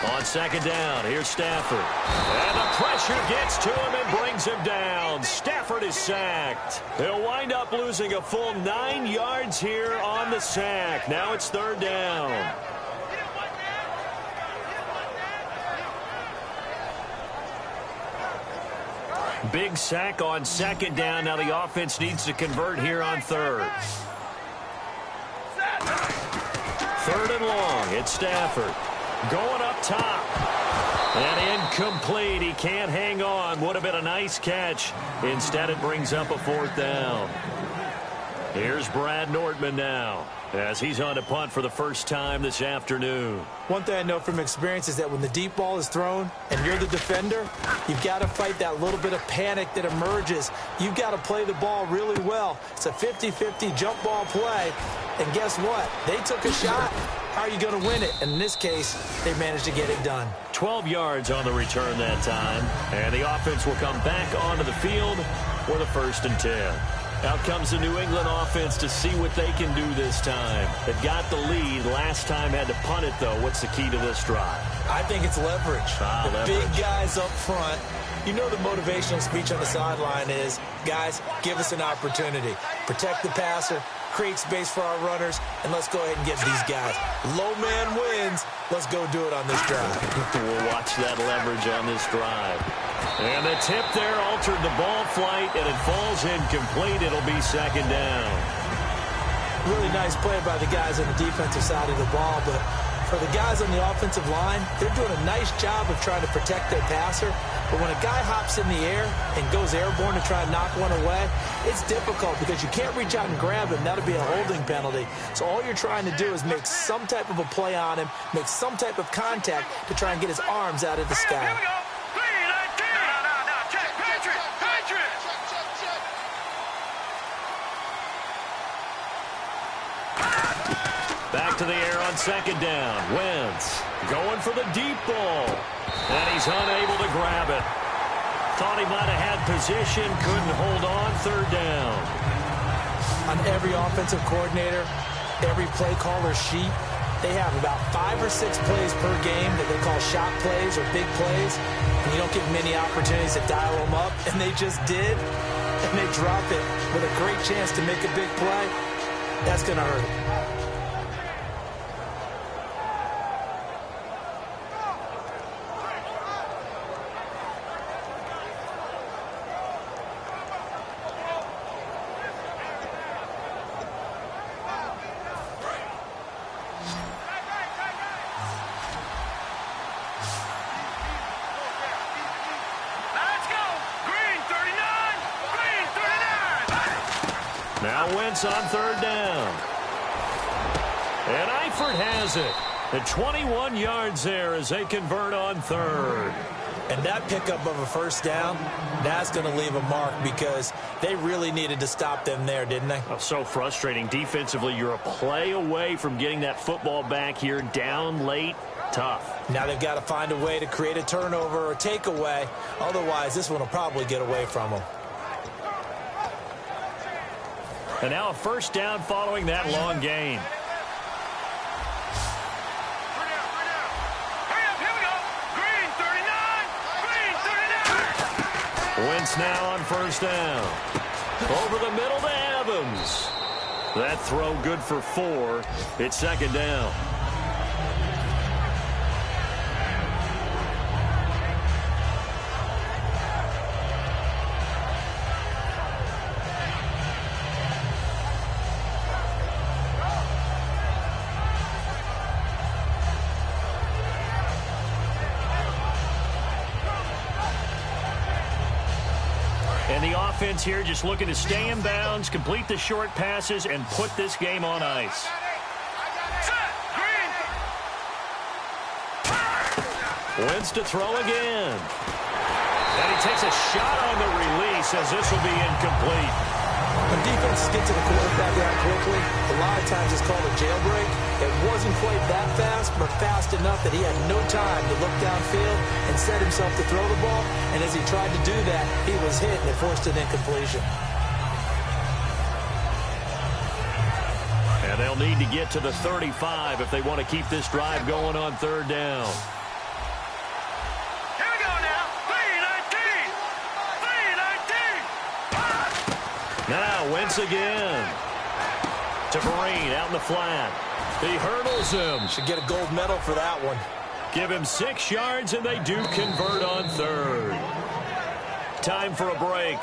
On 2nd down, here's Stafford. And the pressure gets to him and brings him down. Stafford is sacked. They'll wind up losing a full 9 yards here on the sack. Now it's 3rd down. Big sack on 2nd down. Now the offense needs to convert here on 3rd. 3rd and long. It's Stafford. Going up top. And incomplete. He can't hang on. Would have been a nice catch. Instead, it brings up a 4th down. Here's Brad Nordman now as he's on to punt for the first time this afternoon. One thing I know from experience is that when the deep ball is thrown and you're the defender, you've got to fight that little bit of panic that emerges. You've got to play the ball really well. It's a 50-50 jump ball play. And guess what? They took a shot. How are you going to win it? And in this case, they managed to get it done. 12 yards on the return that time. And the offense will come back onto the field for the 1st and 10. Out comes the New England offense to see what they can do this time. They've got the lead. Last time had to punt it, though. What's the key to this drive? I think it's leverage. The big guys up front. You know the motivational speech on the sideline is, guys, give us an opportunity. Protect the passer, create space for our runners, and let's go ahead and get these guys. Low man wins. Let's go do it on this drive. We'll watch that leverage on this drive. And the tip there altered the ball flight, and it falls incomplete. It'll be 2nd down. Really nice play by the guys on the defensive side of the ball, but for the guys on the offensive line, they're doing a nice job of trying to protect their passer. But when a guy hops in the air and goes airborne to try and knock one away, it's difficult because you can't reach out and grab him. That'll be a holding penalty. So all you're trying to do is make some type of a play on him, make some type of contact to try and get his arms out of the sky. Here we go. 3, 19. No. Check. Patriot. Back to the air on 2nd down. Wentz going for the deep ball. And he's unable to grab it. Thought he might have had position. Couldn't hold on. 3rd down. On every offensive coordinator, every play caller sheet, they have about 5 or 6 plays per game that they call shot plays or big plays. And you don't get many opportunities to dial them up. And they just did. And they drop it with a great chance to make a big play. That's going to hurt. Now Wentz on 3rd down. And Eifert has it. At 21 yards there as they convert on 3rd. And that pickup of a 1st down, that's going to leave a mark because they really needed to stop them there, didn't they? Oh, so frustrating. Defensively, you're a play away from getting that football back here down late. Tough. Now they've got to find a way to create a turnover or takeaway. Otherwise, this one will probably get away from them. And now a 1st down following that long gain. Wentz now on 1st down. Over the middle to Evans. That throw good for 4. It's 2nd down. defense here just looking to stay in bounds, complete the short passes, and put this game on ice. Wins to throw again. And he takes a shot on the release as this will be incomplete. When defenses get to the quarterback that quickly, a lot of times it's called a jailbreak. It wasn't quite that fast, but fast enough that he had no time to look downfield and set himself to throw the ball. And as he tried to do that, he was hit and it forced an incompletion. And they'll need to get to the 35 if they want to keep this drive going on third down. Now, Wentz again. To Vereen out in the flat. He hurdles him. Should get a gold medal for that one. Give him 6 yards, and they do convert on third. Time for a break.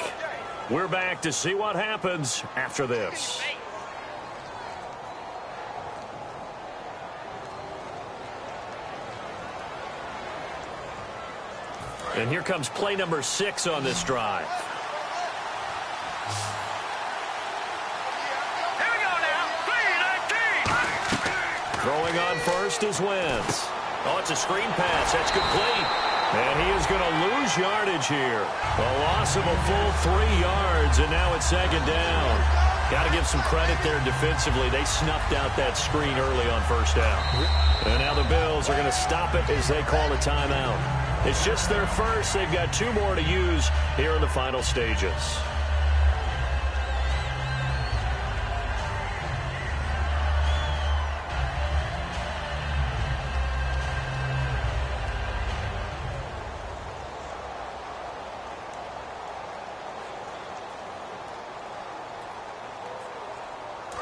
We're back to see what happens after this. And here comes play number 6 on this drive. Throwing on first is Wentz. Oh, it's a screen pass. That's complete. And he is going to lose yardage here. A loss of a full 3 yards, and now it's second down. Got to give some credit there defensively. They snuffed out that screen early on first down. And now the Bills are going to stop it as they call a timeout. It's just their first. They've got 2 more to use here in the final stages.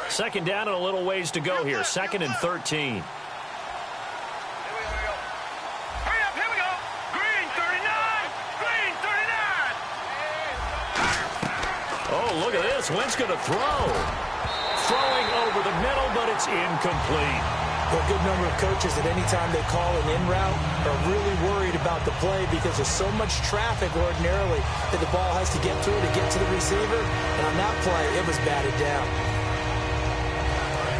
Second down and a little ways to go here. 2nd and 13. Here we go. Green 39. Green 39. Oh, look at this. Wentz going to throw. Throwing over the middle, but it's incomplete. A good number of coaches at any time they call an in route are really worried about the play because there's so much traffic ordinarily that the ball has to get through to get to the receiver. And on that play, it was batted down.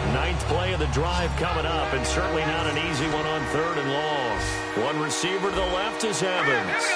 9th play of the drive coming up, and certainly not an easy one on 3rd and long. One receiver to the left is Evans.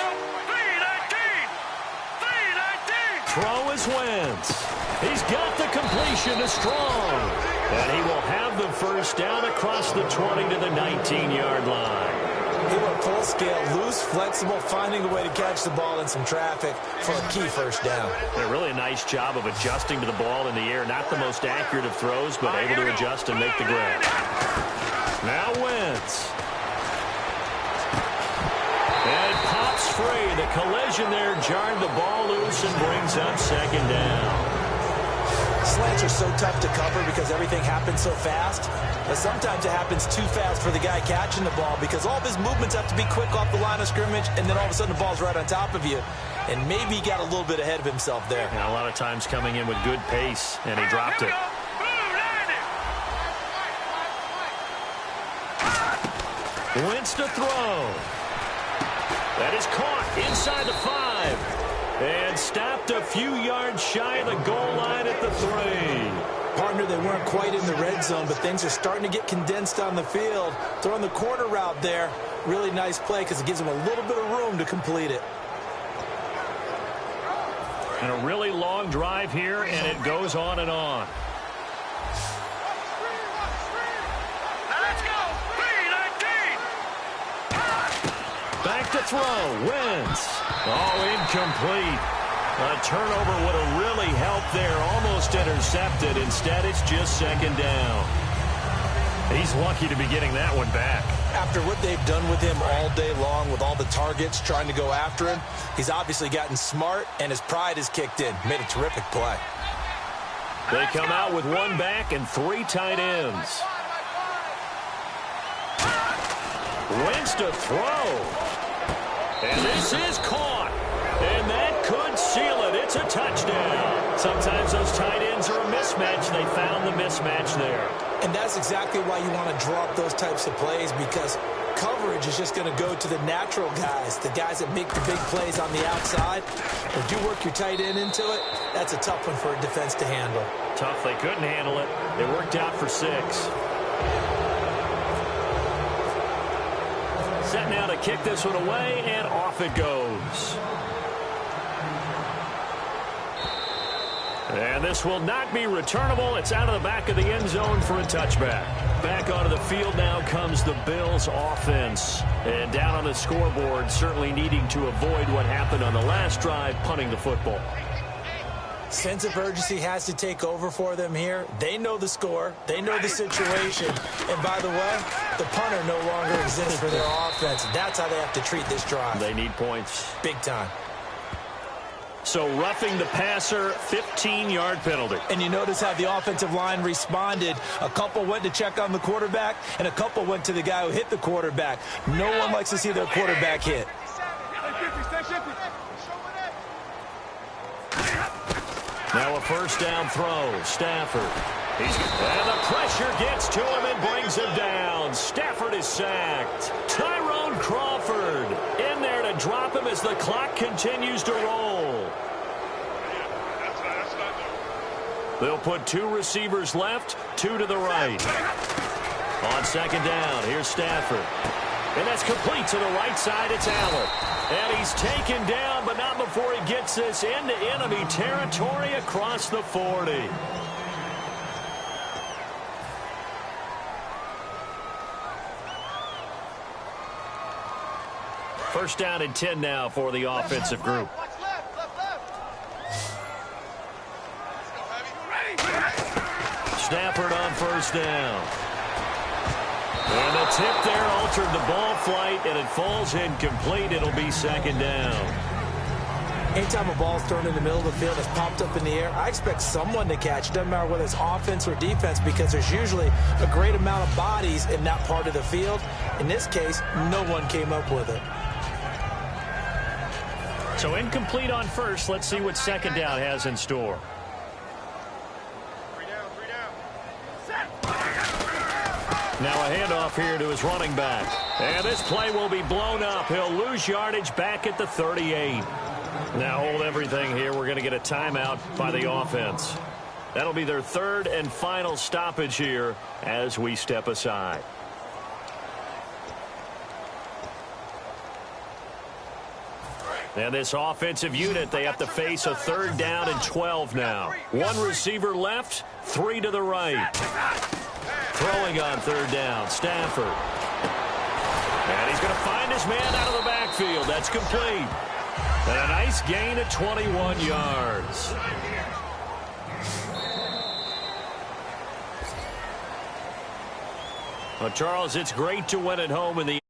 319. Throw is Wentz. He's got the completion to Strong. And he will have the first down across the 20 to the 19-yard line. He went full scale, loose, flexible, finding a way to catch the ball in some traffic for a key first down. Really a nice job of adjusting to the ball in the air. Not the most accurate of throws, but able to adjust and make the grab. Now Wentz. And pops free. The collision there jarred the ball loose and brings up second down. Slants are so tough to cover because everything happens so fast. But sometimes it happens too fast for the guy catching the ball because all of his movements have to be quick off the line of scrimmage, and then all of a sudden the ball's right on top of you. And maybe he got a little bit ahead of himself there. Yeah, a lot of times coming in with good pace, and he dropped it. Wentz to throw. That is caught inside the 5. And stopped a few yards shy of the goal line at the 3. Partner, they weren't quite in the red zone, but things are starting to get condensed on the field. Throwing the corner route there, really nice play because it gives them a little bit of room to complete it. And a really long drive here, and it goes on and on. Let's go. 319. Back to throw. Wentz. Oh, incomplete. A turnover would have really helped there. Almost intercepted. Instead, it's just second down. He's lucky to be getting that one back. After what they've done with him all day long with all the targets trying to go after him, he's obviously gotten smart, and his pride has kicked in. Made a terrific play. They come out with 1 back and 3 tight ends. Wentz to throw. And this is caught. And that could seal it. It's a touchdown. Sometimes those tight ends are a mismatch. They found the mismatch there. And that's exactly why you want to draw up those types of plays, because coverage is just going to go to the natural guys, the guys that make the big plays on the outside. If you work your tight end into it, that's a tough one for a defense to handle. Tough. They couldn't handle it. It worked out for 6. Set now to kick this one away, and off it goes. And this will not be returnable. It's out of the back of the end zone for a touchback. Back onto the field now comes the Bills offense. And down on the scoreboard, certainly needing to avoid what happened on the last drive, punting the football. Sense of urgency has to take over for them here. They know the score. They know the situation. And by the way, the punter no longer exists for their offense. That's how they have to treat this drive. They need points. Big time. So roughing the passer, 15-yard penalty. And you notice how the offensive line responded. A couple went to check on the quarterback, and a couple went to the guy who hit the quarterback. No one likes to see their quarterback hit. Now a first down throw. Stafford. And the pressure gets to him and brings him down. Stafford is sacked. Tyrone Crawford in there to drop him as the clock continues to roll. They'll put 2 receivers left, 2 to the right. On second down, here's Stafford. And that's complete to the right side. It's Allen. And he's taken down, but not before he gets this into enemy territory across the 40. First down and 10 now for the offensive group. Stafford on first down. And the tip there altered the ball flight, and it falls incomplete. It'll be second down. Anytime a ball's thrown in the middle of the field, it's popped up in the air, I expect someone to catch. It doesn't matter whether it's offense or defense, because there's usually a great amount of bodies in that part of the field. In this case, no one came up with it. So incomplete on first. Let's see what second down has in store. Now a handoff here to his running back. And this play will be blown up. He'll lose yardage back at the 38. Now hold everything here. We're going to get a timeout by the offense. That'll be their 3rd and final stoppage here as we step aside. And this offensive unit, they have to face a 3rd down and 12 now. 1 receiver left, 3 to the right. Throwing on 3rd down, Stafford. And he's going to find his man out of the backfield. That's complete. And a nice gain of 21 yards. Well, Charles, it's great to win at home in the